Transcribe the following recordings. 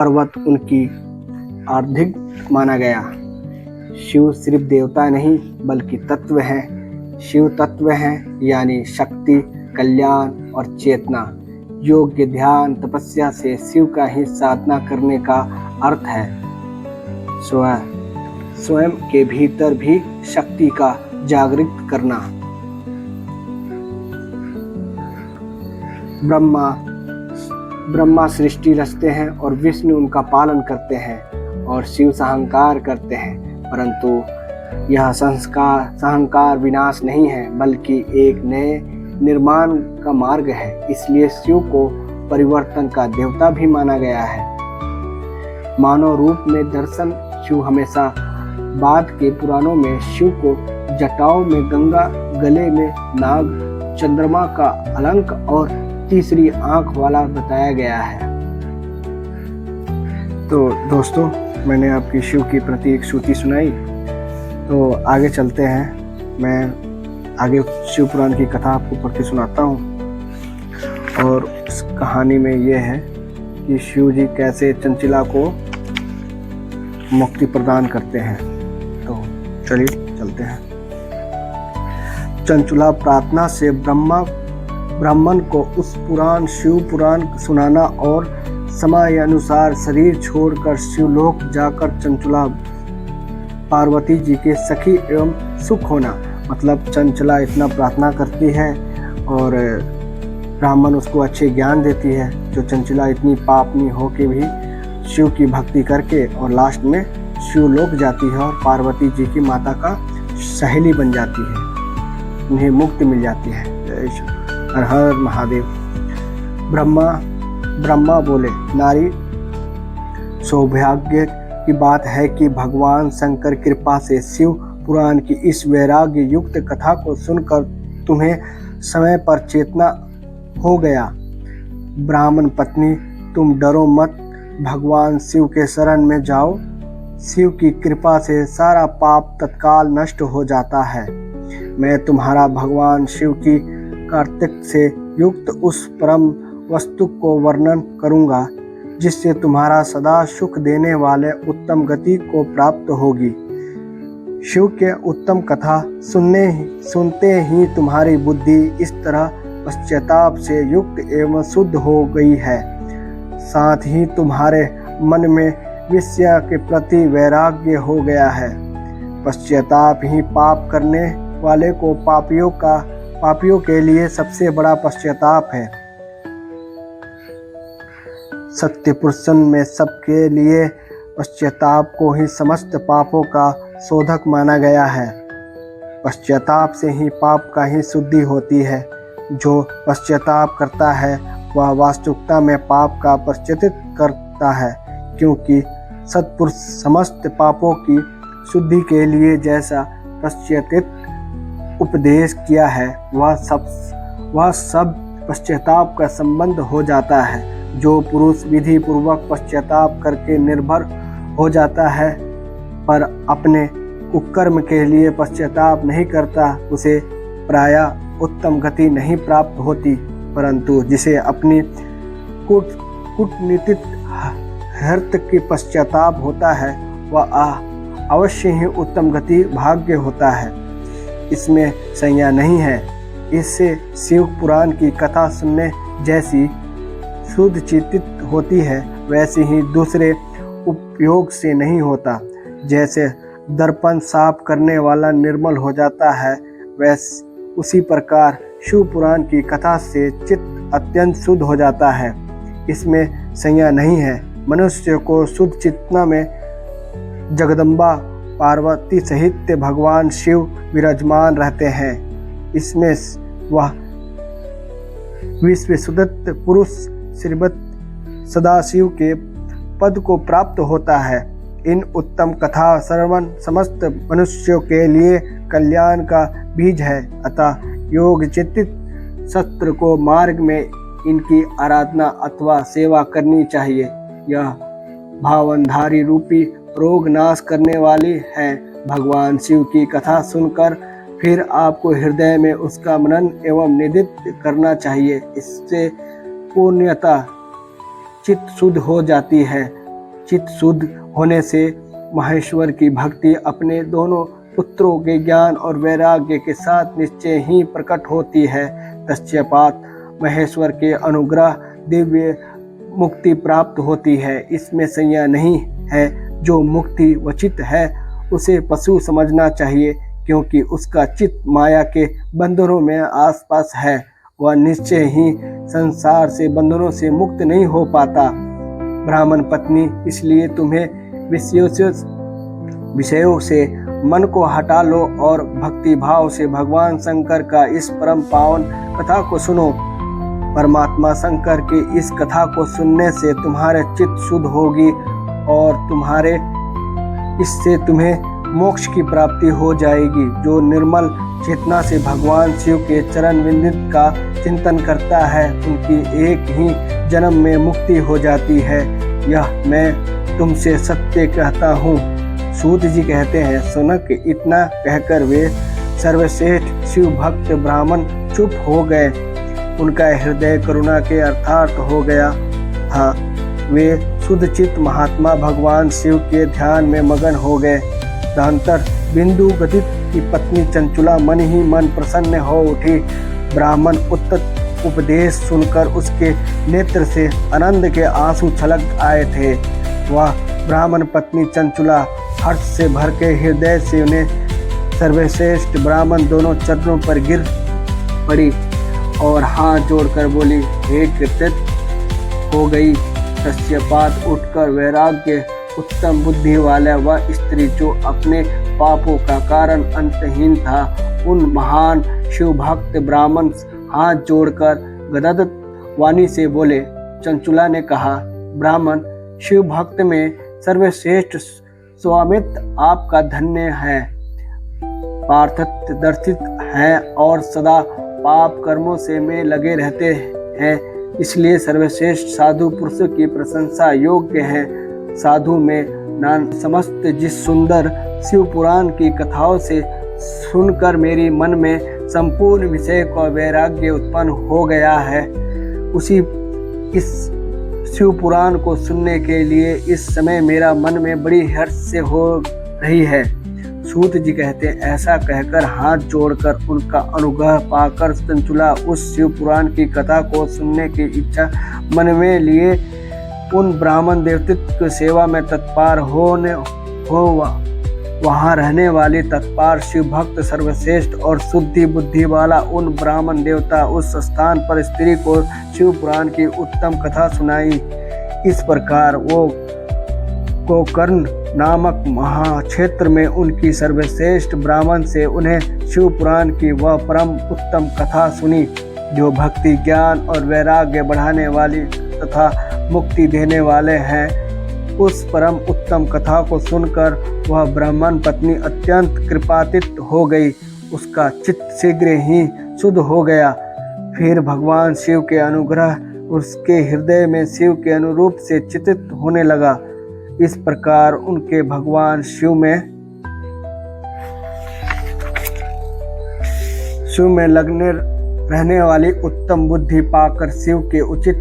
पर्वत उनकी आराध्य माना गया। शिव सिर्फ देवता नहीं बल्कि तत्व है। शिव तत्व है यानी शक्ति, कल्याण और चेतना। योग्य ध्यान तपस्या से शिव का ही साधना करने का अर्थ है स्वयं के भीतर भी शक्ति का जागृत करना। ब्रह्मा सृष्टि रचते हैं और विष्णु उनका पालन करते हैं और शिव सहंकार करते हैं, परंतु यह सहंकार विनाश नहीं है बल्कि एक नए निर्माण का मार्ग है। इसलिए शिव को परिवर्तन का देवता भी माना गया है। मानव रूप में दर्शन शिव हमेशा बाद के पुराणों में शिव को जटाओं में गंगा, गले में नाग, चंद्रमा का अलंक और तीसरी आंख वाला बताया गया है। तो दोस्तों, मैंने आपकी शिव के प्रति एक श्रुति सुनाई, तो आगे चलते हैं। मैं आगे शिव पुराण की कथा आपको पढ़ के सुनाता हूँ। और इस कहानी में ये है कि शिव जी कैसे चंचला को मुक्ति प्रदान करते हैं। तो चलिए चलते हैं। चंचला प्रार्थना से ब्राह्मण को उस पुराण शिव पुराण सुनाना और समय अनुसार शरीर छोड़कर शिवलोक जाकर चंचला पार्वती जी के सखी एवं सुख होना। मतलब चंचला इतना प्रार्थना करती है और ब्राह्मण उसको अच्छे ज्ञान देती है, जो चंचला इतनी पापनी हो के भी शिव की भक्ति करके और लास्ट में शिवलोक जाती है और पार्वती जी की माता का सहेली बन जाती है, उन्हें मुक्ति मिल जाती है। हर हर महादेव। ब्रह्मा बोले, नारी सौभाग्य की बात है कि भगवान शंकर कृपा से शिव पुराण की इस वैराग्य युक्त कथा को सुनकर तुम्हें समय पर चेतना हो गया। ब्राह्मण पत्नी, तुम डरो मत, भगवान शिव के शरण में जाओ। शिव की कृपा से सारा पाप तत्काल नष्ट हो जाता है। मैं तुम्हारा भगवान शिव की कार्तिक से युक्त उस परम वस्तु को वर्णन करूंगा जिससे तुम्हारा सदा सुख देने वाले उत्तम गति को प्राप्त होगी। शिव के उत्तम कथा सुनते ही तुम्हारी बुद्धि इस तरह पश्चाताप से युक्त एवं शुद्ध हो गई है, साथ ही तुम्हारे मन में विषय के प्रति वैराग्य हो गया है। पश्चाताप ही पाप करने वाले को पापियों के लिए सबसे बड़ा पश्चाताप है। सत्य पुरुषन में सबके लिए पश्चाताप को ही समस्त पापों का शोधक माना गया है। पश्चाताप से ही पाप का ही शुद्धि होती है। जो पश्चाताप करता है वह वास्तविकता में पाप का पश्चाताप करता है, क्योंकि सत्पुरुष समस्त पापों की शुद्धि के लिए जैसा पश्चाताप उपदेश किया है वह सब पश्चाताप का संबंध हो जाता है। जो पुरुष विधि पूर्वक पश्चाताप करके निर्भर हो जाता है पर अपने कुकर्म के लिए पश्चाताप नहीं करता, उसे प्रायः उत्तम गति नहीं प्राप्त होती, परंतु जिसे अपनी कूटनीतिक हर्त की पश्चाताप होता है वह अवश्य ही उत्तम गति भाग्य होता है। इसमें संज्ञा नहीं है। इससे शिव पुराण की कथा सुनने जैसी शुद्ध चित्त होती है वैसे ही दूसरे उपयोग से नहीं होता। जैसे दर्पण साफ करने वाला निर्मल हो जाता है, वैसे उसी प्रकार शिव पुराण की कथा से चित्त अत्यंत शुद्ध हो जाता है। इसमें संज्ञा नहीं है। मनुष्य को शुद्ध चित्तना में जगदम्बा पार्वती सहित भगवान शिव विराजमान रहते हैं। इसमें वह विश्वसुदत्त पुरुष श्रीमत सदाशिव के पद को प्राप्त होता है। इन उत्तम कथा श्रवण समस्त मनुष्यों के लिए कल्याण का बीज है। अतः योग चित्तित शस्त्र को मार्ग में इनकी आराधना अथवा सेवा करनी चाहिए। यह भावनधारी रूपी रोग नाश करने वाली है। भगवान शिव की कथा सुनकर फिर आपको हृदय में उसका मनन एवं निदित करना चाहिए। इससे पूर्णतः चित्त शुद्ध हो जाती है। चित्त शुद्ध होने से महेश्वर की भक्ति अपने दोनों पुत्रों के ज्ञान और वैराग्य के साथ निश्चय ही प्रकट होती है। तस्मात् महेश्वर के अनुग्रह दिव्य मुक्ति प्राप्त होती है, इसमें संशय नहीं है। जो मुक्ति वचित है उसे पशु समझना चाहिए, क्योंकि उसका चित्त माया के बंधनों में आसपास है। वह निश्चय ही संसार से बंधनों से मुक्त नहीं हो पाता। ब्राह्मण पत्नी, इसलिए तुम्हें विषयों से मन को हटा लो और भक्ति भाव से भगवान शंकर का इस परम पावन कथा को सुनो। परमात्मा शंकर की इस कथा को सुनने से तुम्हारे चित्त शुद्ध होगी और इससे तुम्हें मोक्ष की प्राप्ति हो जाएगी। जो निर्मल चेतना से भगवान शिव के चरण विंदित का चिंतन करता है, उनकी एक ही जन्म में मुक्ति हो जाती है। यह मैं तुमसे सत्य कहता हूँ। सूत जी कहते हैं, सुनक इतना कहकर वे सर्वश्रेष्ठ शिव भक्त ब्राह्मण चुप हो गए। उनका हृदय करुणा के अर्थार्थ हो गया था। वे शुद्ध चित्त महात्मा भगवान शिव के ध्यान में मगन हो गए। तदनंतर बिंदु गतित की पत्नी चंचुला मन ही मन प्रसन्न हो उठी। ब्राह्मण उत्तम उपदेश सुनकर उसके नेत्र से आनंद के आंसू छलक आए थे। वह ब्राह्मण पत्नी चंचुला हर्ष से भर के हृदय से उन्हें सर्वश्रेष्ठ ब्राह्मण दोनों चरणों पर गिर पड़ी और हाथ जोड़कर बोली, हे कृतज्ञ हो गई। तस्मात् उठकर वैराग्य उत्तम बुद्धि वाला वह स्त्री जो अपने पापों का कारण अंतहीन था, उन महान शिव भक्त ब्राह्मण हाथ जोड़कर गदगद वाणी से बोले। चंचुला ने कहा, ब्राह्मण शिव भक्त में सर्वश्रेष्ठ स्वामित्व आपका धन्य है। पार्थत्व दर्शित हैं और सदा पाप कर्मों से में लगे रहते हैं, इसलिए सर्वश्रेष्ठ साधु पुरुषों की प्रशंसा योग्य है। साधु में नान समस्त जिस सुंदर शिव पुराण की कथाओं से सुनकर मेरी मन में संपूर्ण विषय का वैराग्य उत्पन्न हो गया है, उसी इस शिव पुराण को सुनने के लिए इस समय मेरा मन में बड़ी हर्ष से हो रही है। सूत जी कहते हैं, ऐसा कहकर हाथ जोड़कर उनका अनुग्रह पाकर चंचुला उस शिव पुराण की कथा को सुनने की इच्छा मन में लिए उन ब्राह्मण देवतित्व की सेवा में तत्पर वहाँ रहने वाली तत्पर शिव भक्त सर्वश्रेष्ठ और शुद्धि बुद्धि वाला उन ब्राह्मण देवता उस स्थान पर स्त्री को शिव पुराण की उत्तम कथा सुनाई। इस प्रकार वो गोकर्ण नामक महाक्षेत्र में उनकी सर्वश्रेष्ठ ब्राह्मण से उन्हें शिव पुराण की वह परम उत्तम कथा सुनी, जो भक्ति ज्ञान और वैराग्य बढ़ाने वाली तथा मुक्ति देने वाले हैं। उस परम उत्तम कथा को सुनकर वह ब्राह्मण पत्नी अत्यंत कृपातीत हो गई। उसका चित्त शीघ्र ही शुद्ध हो गया। फिर भगवान शिव के अनुग्रह उसके हृदय में शिव के अनुरूप से चित्तित होने लगा। इस प्रकार उनके भगवान शिव में लगने रहने वाली उत्तम बुद्धि पाकर शिव के उचित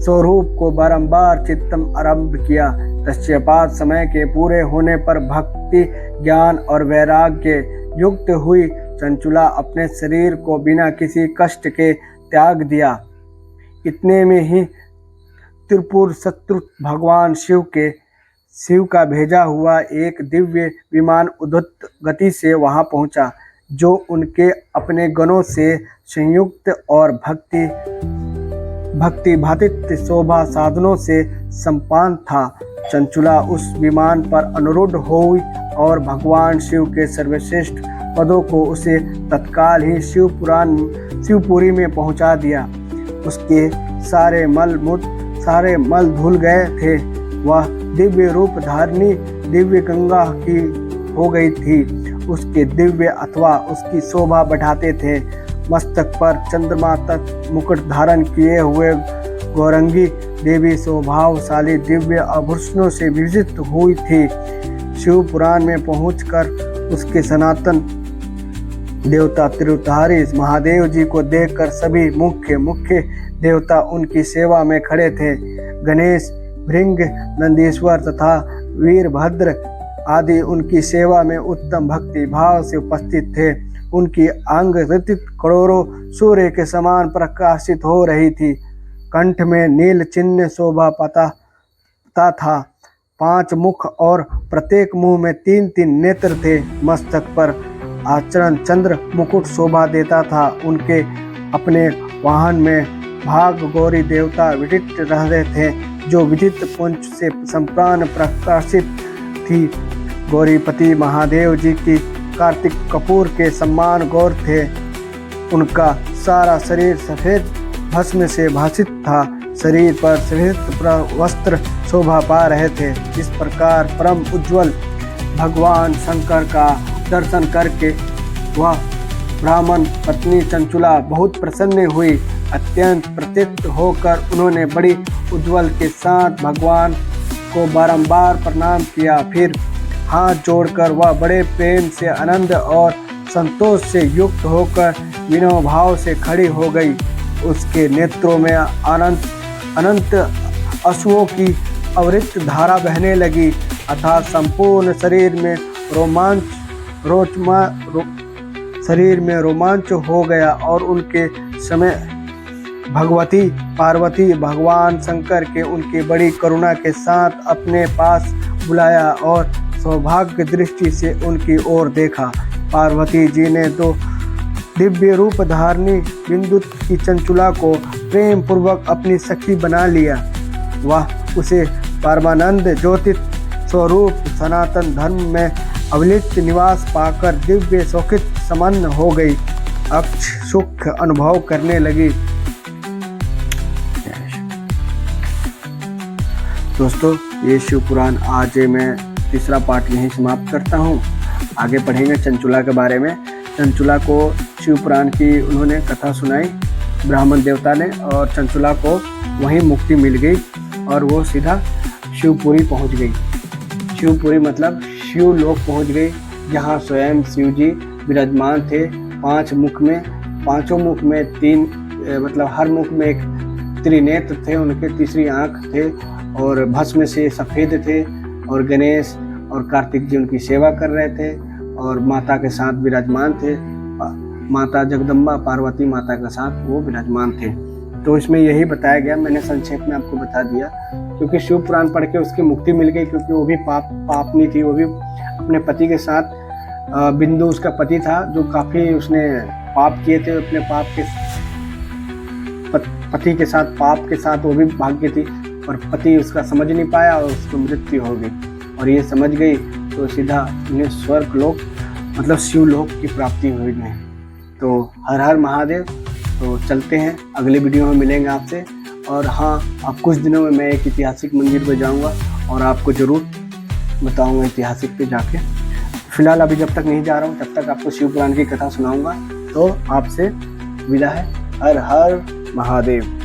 स्वरूप को बारंबार चिंतन आरंभ किया। तस्मात् समय के पूरे होने पर भक्ति ज्ञान और वैराग्य युक्त हुई चंचुला अपने शरीर को बिना किसी कष्ट के त्याग दिया। इतने में ही त्रिपुर शत्रु भगवान शिव का भेजा हुआ एक दिव्य विमान उद्धत गति से वहां पहुंचा, जो उनके अपने गणों से संयुक्त और भक्ति भातित शोभा साधनों से संपन्न था। चंचुला उस विमान पर अनुरूढ़ हुई और भगवान शिव के सर्वश्रेष्ठ पदों को उसे तत्काल ही शिवपुरी में पहुंचा दिया। उसके सारे मल धुल गए थे। वह दिव्य रूप धारणी दिव्य गंगा की हो गई थी। उसके दिव्य अथवा उसकी शोभा बढ़ाते थे। मस्तक पर चंद्रमा तक मुकुट धारण किए हुए गौरंगी देवी स्वभावशाली दिव्य आभूषणों से विभूषित हुई थी। शिव पुराण में पहुंचकर उसके सनातन देवता त्रिपुरारी महादेव जी को देखकर सभी मुख्य देवता उनकी सेवा में खड़े थे। गणेश भृंग, नंदीश्वर तथा वीरभद्र आदि उनकी सेवा में उत्तम भक्ति भाव से उपस्थित थे। उनकी अंग ऋतित करोड़ों सूर्य के समान प्रकाशित हो रही थी। कंठ में नील चिन्ह शोभा पाता था। 5 मुख और प्रत्येक मुंह में 3-3 नेत्र थे। मस्तक पर आचरण चंद्र मुकुट शोभा देता था। उनके अपने वाहन में भाग गौरी देवता विदित रहे थे, जो विदित पुंज से संप्राण प्रकाशित थी। गौरीपति महादेव जी की कार्तिक कपूर के समान गौर थे। उनका सारा शरीर सफेद भस्म से भासित था। शरीर पर सफेद वस्त्र शोभा पा रहे थे। इस प्रकार परम उज्ज्वल भगवान शंकर का दर्शन करके वह ब्राह्मण पत्नी चंचुला बहुत प्रसन्न हुई। अत्यंत प्रतीत होकर उन्होंने बड़ी उज्ज्वल के साथ भगवान को बारंबार प्रणाम किया। फिर हाथ जोड़कर वह बड़े प्रेम से आनंद और संतोष से युक्त होकर विनम्र भाव से खड़ी हो गई। उसके नेत्रों में अनंत अश्रुओं की अविरत धारा बहने लगी, अर्थात संपूर्ण शरीर में रोमांच हो गया और उनके समय भगवती पार्वती भगवान शंकर के उनकी बड़ी करुणा के साथ अपने पास बुलाया और सौभाग्य दृष्टि से उनकी ओर देखा। पार्वती जी ने तो दिव्य रूप धारणी बिंदु की चंचुला को प्रेम पूर्वक अपनी सखी बना लिया। वह उसे परमानंद ज्योति स्वरूप सनातन धर्म में अविलिप्त निवास पाकर दिव्य शोकित समन्न हो गई, अक्ष सुख अनुभव करने लगी। दोस्तों, ये शिव पुराण आज मैं तीसरा पार्ट यहीं समाप्त करता हूँ। आगे पढ़ेंगे चंचुला के बारे में। चंचुला को शिव पुराण की उन्होंने कथा सुनाई ब्राह्मण देवता ने, और चंचुला को वहीं मुक्ति मिल गई और वो सीधा शिवपुरी पहुँच गई। शिवपुरी मतलब शिव लोक पहुँच गई, जहाँ स्वयं शिव जी विराजमान थे। 5 मुख में, 5 मुख में 3 मतलब हर मुख में एक त्रिनेत्र थे, उनके तीसरी आँख थे और भस्म से सफ़ेद थे। और गणेश और कार्तिक जी उनकी सेवा कर रहे थे और माता के साथ विराजमान थे। माता जगदम्बा पार्वती माता के साथ वो विराजमान थे। तो इसमें यही बताया गया, मैंने संक्षेप में आपको बता दिया, क्योंकि शिव पुराण पढ़ के उसकी मुक्ति मिल गई, क्योंकि वो भी पापनी थी। वो भी अपने पति के साथ, बिंदु उसका पति था जो काफ़ी उसने पाप किए थे। अपने पाप के पति के साथ, पाप के साथ वो भी भाग गई थी, और पति उसका समझ नहीं पाया और उसको मृत्यु हो गई। और ये समझ गई तो सीधा उन्हें स्वर्ग लोक मतलब शिवलोक की प्राप्ति हुई नहीं। तो हर हर महादेव। तो चलते हैं, अगले वीडियो में मिलेंगे आपसे। और हाँ, अब कुछ दिनों में मैं एक ऐतिहासिक मंदिर पर जाऊंगा और आपको ज़रूर बताऊंगा ऐतिहासिक पे जाके। फिलहाल अभी जब तक नहीं जा रहा हूँ, तब तक आपको शिव पुराण की कथा सुनाऊंगा। तो आपसे विदा है। हर हर महादेव।